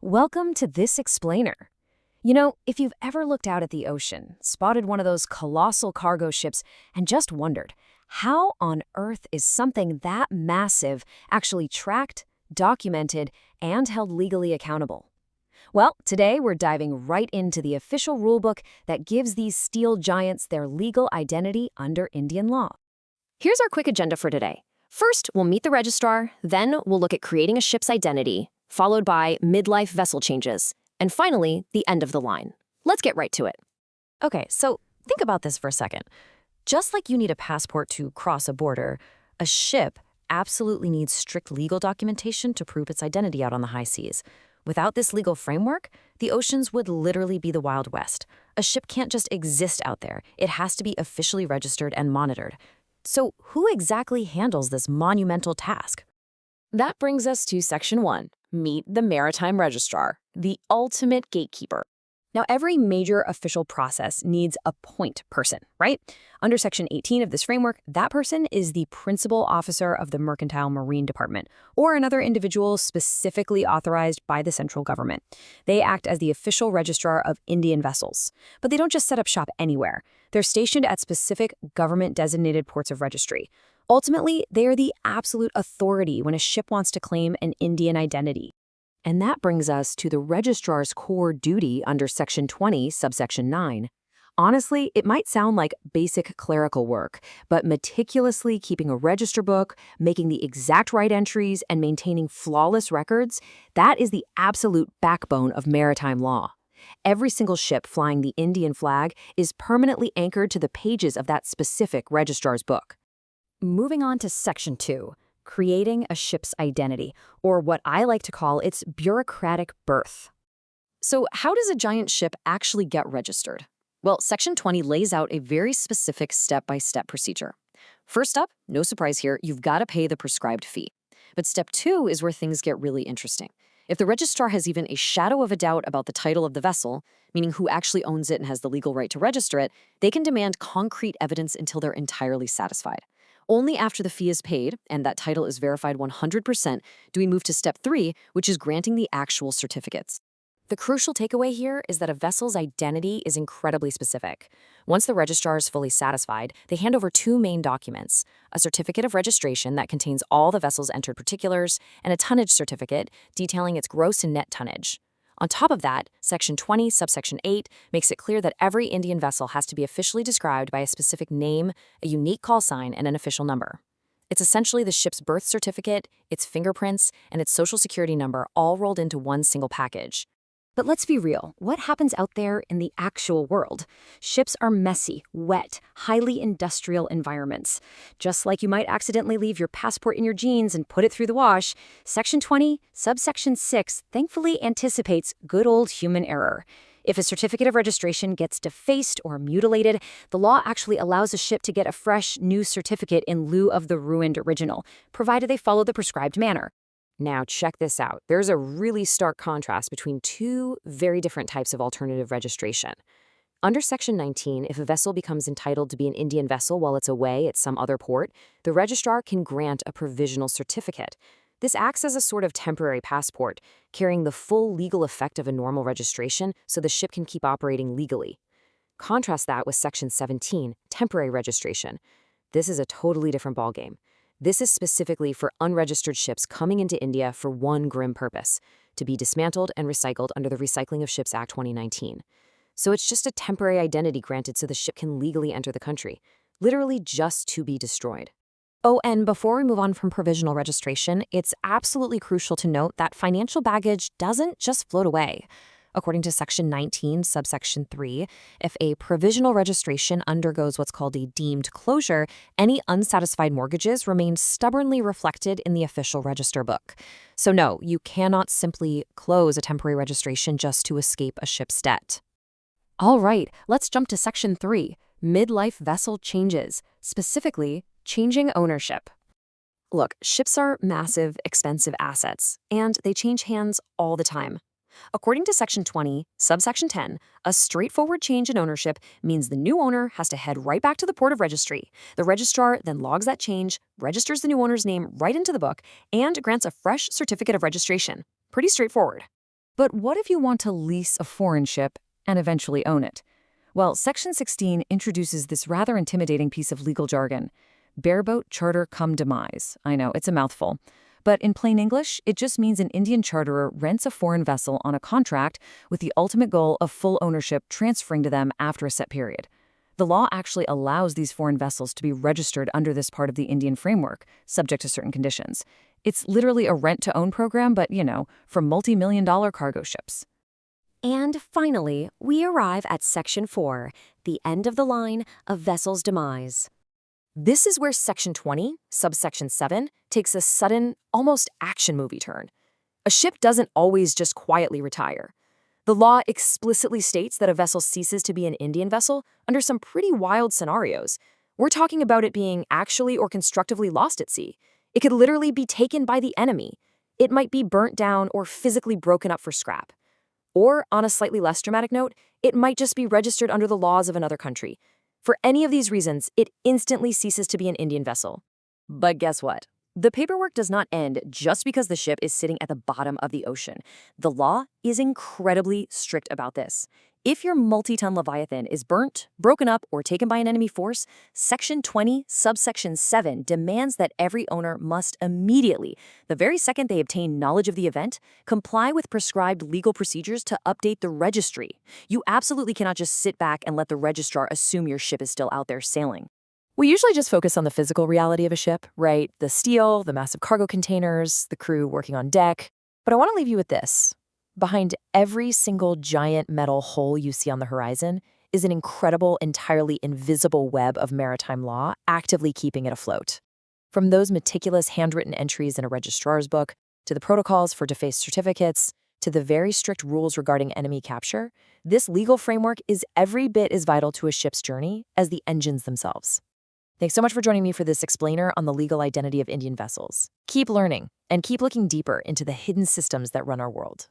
Welcome to This Explainer. You know, if you've ever looked out at the ocean, spotted one of those colossal cargo ships, and just wondered, how on earth is something that massive actually tracked, documented, and held legally accountable? Well, today we're diving right into the official rulebook that gives these steel giants their legal identity under Indian law. Here's our quick agenda for today. First, we'll meet the registrar, then we'll look at creating a ship's identity, followed by midlife vessel changes, and finally, the end of the line. Let's get right to it. Okay, so think about this for a second. Just like you need a passport to cross a border, a ship absolutely needs strict legal documentation to prove its identity out on the high seas. Without this legal framework, the oceans would literally be the Wild West. A ship can't just exist out there. It has to be officially registered and monitored. So who exactly handles this monumental task? That brings us to Section 1. Meet the Maritime Registrar, the ultimate gatekeeper. Now, every major official process needs a point person, right? Under Section 18 of this framework, that person is the principal officer of the Mercantile Marine Department, or another individual specifically authorized by the central government. They act as the official registrar of Indian vessels. But they don't just set up shop anywhere. They're stationed at specific government-designated ports of registry. Ultimately, they are the absolute authority when a ship wants to claim an Indian identity. And that brings us to the registrar's core duty under Section 20, subsection 9. Honestly, it might sound like basic clerical work, but meticulously keeping a register book, making the exact right entries, and maintaining flawless records, that is the absolute backbone of maritime law. Every single ship flying the Indian flag is permanently anchored to the pages of that specific registrar's book. Moving on to Section 2. Creating a ship's identity, or what I like to call its bureaucratic birth. So how does a giant ship actually get registered? Well, Section 20 lays out a very specific step-by-step procedure. First up, no surprise here, you've got to pay the prescribed fee. But step 2 is where things get really interesting. If the registrar has even a shadow of a doubt about the title of the vessel, meaning who actually owns it and has the legal right to register it, they can demand concrete evidence until they're entirely satisfied. Only after the fee is paid, and that title is verified 100%, do we move to step 3, which is granting the actual certificates. The crucial takeaway here is that a vessel's identity is incredibly specific. Once the registrar is fully satisfied, they hand over 2 main documents: a certificate of registration that contains all the vessel's entered particulars, and a tonnage certificate detailing its gross and net tonnage. On top of that, Section 20, subsection 8 makes it clear that every Indian vessel has to be officially described by a specific name, a unique call sign, and an official number. It's essentially the ship's birth certificate, its fingerprints, and its social security number all rolled into one single package. But let's be real, what happens out there in the actual world? Ships are messy, wet, highly industrial environments. Just like you might accidentally leave your passport in your jeans and put it through the wash, Section 20, subsection 6 thankfully anticipates good old human error. If a certificate of registration gets defaced or mutilated, the law actually allows a ship to get a fresh, new certificate in lieu of the ruined original, provided they follow the prescribed manner. Now, check this out. There's a really stark contrast between 2 very different types of alternative registration. Under Section 19, if a vessel becomes entitled to be an Indian vessel while it's away at some other port, the registrar can grant a provisional certificate. This acts as a sort of temporary passport, carrying the full legal effect of a normal registration so the ship can keep operating legally. Contrast that with Section 17, temporary registration. This is a totally different ballgame. This is specifically for unregistered ships coming into India for one grim purpose: to be dismantled and recycled under the Recycling of Ships Act 2019. So it's just a temporary identity granted so the ship can legally enter the country, literally just to be destroyed. Oh, and before we move on from provisional registration, it's absolutely crucial to note that financial baggage doesn't just float away. According to Section 19, subsection 3, if a provisional registration undergoes what's called a deemed closure, any unsatisfied mortgages remain stubbornly reflected in the official register book. So no, you cannot simply close a temporary registration just to escape a ship's debt. All right, let's jump to Section 3, midlife vessel changes, specifically changing ownership. Look, ships are massive, expensive assets, and they change hands all the time. According to Section 20, subsection 10, a straightforward change in ownership means the new owner has to head right back to the port of registry. The registrar then logs that change, registers the new owner's name right into the book, and grants a fresh certificate of registration. Pretty straightforward. But what if you want to lease a foreign ship and eventually own it? Well, Section 16 introduces this rather intimidating piece of legal jargon: bareboat charter cum demise. I know, it's a mouthful. But in plain English, it just means an Indian charterer rents a foreign vessel on a contract with the ultimate goal of full ownership transferring to them after a set period. The law actually allows these foreign vessels to be registered under this part of the Indian framework, subject to certain conditions. It's literally a rent-to-own program, but, for multi-million-dollar cargo ships. And finally, we arrive at Section 4, the end of the line of vessel's demise. This is where Section 20, subsection 7, takes a sudden, almost action movie turn. A ship doesn't always just quietly retire. The law explicitly states that a vessel ceases to be an Indian vessel under some pretty wild scenarios. We're talking about it being actually or constructively lost at sea. It could literally be taken by the enemy. It might be burnt down or physically broken up for scrap. Or, on a slightly less dramatic note, it might just be registered under the laws of another country. For any of these reasons, it instantly ceases to be an Indian vessel. But guess what? The paperwork does not end just because the ship is sitting at the bottom of the ocean. The law is incredibly strict about this. If your multi-ton Leviathan is burnt, broken up, or taken by an enemy force, Section 20, subsection 7 demands that every owner must immediately, the very second they obtain knowledge of the event, comply with prescribed legal procedures to update the registry. You absolutely cannot just sit back and let the registrar assume your ship is still out there sailing. We usually just focus on the physical reality of a ship, right? The steel, the massive cargo containers, the crew working on deck. But I want to leave you with this. Behind every single giant metal hole you see on the horizon is an incredible, entirely invisible web of maritime law actively keeping it afloat. From those meticulous handwritten entries in a registrar's book, to the protocols for defaced certificates, to the very strict rules regarding enemy capture, this legal framework is every bit as vital to a ship's journey as the engines themselves. Thanks so much for joining me for this explainer on the legal identity of Indian vessels. Keep learning and keep looking deeper into the hidden systems that run our world.